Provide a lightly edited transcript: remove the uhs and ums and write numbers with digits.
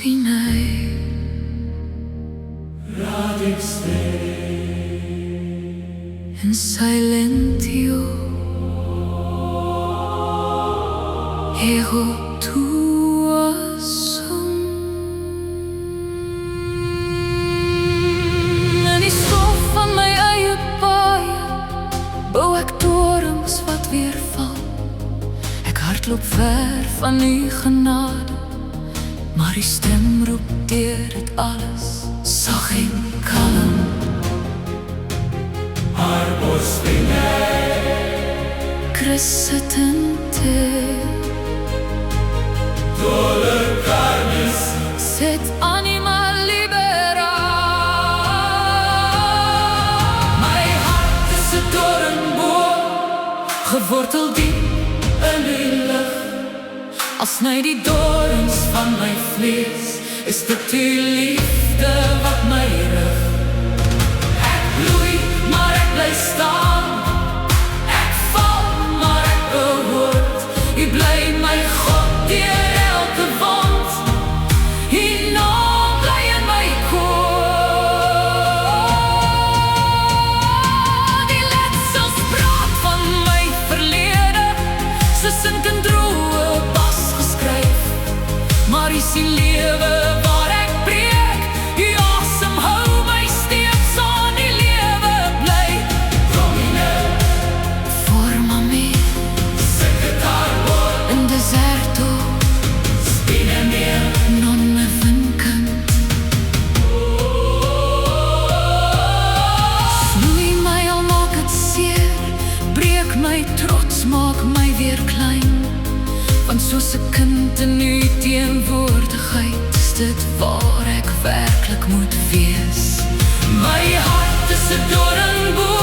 Sinai. In silentio ego tua sum. In die stof van my eie paie bou ek torens wat weer val. Ek hardloop ver van die genade, maar die stem roep deur dit alles, sag en kalm. Arbos crescente dolor carnes set anima libera. My hart is 'n doringboom, gewortel diep in die lug. Al sny die dorings van my vlees, is dit die liefde wat my rig. Ek bloei, maar ek bly staan. Ek val, maar ek behoort. U bly my God deur elke wond. U naam bly in my koor. Die letsels praat van my verlede, se sink in droë bas geskryf. Maar u sien lewe waar ek breek. U asem hou my steeds aan die lewe bly. Domine formami secretar in deserto spine mea non me vincant. Snoei my al maak het seer, breek my trots, maak my weer klein. Want soos 'n kind in u teenwoordigheid, is dit waar ek werklik moet wees. My hart is 'n doringboom,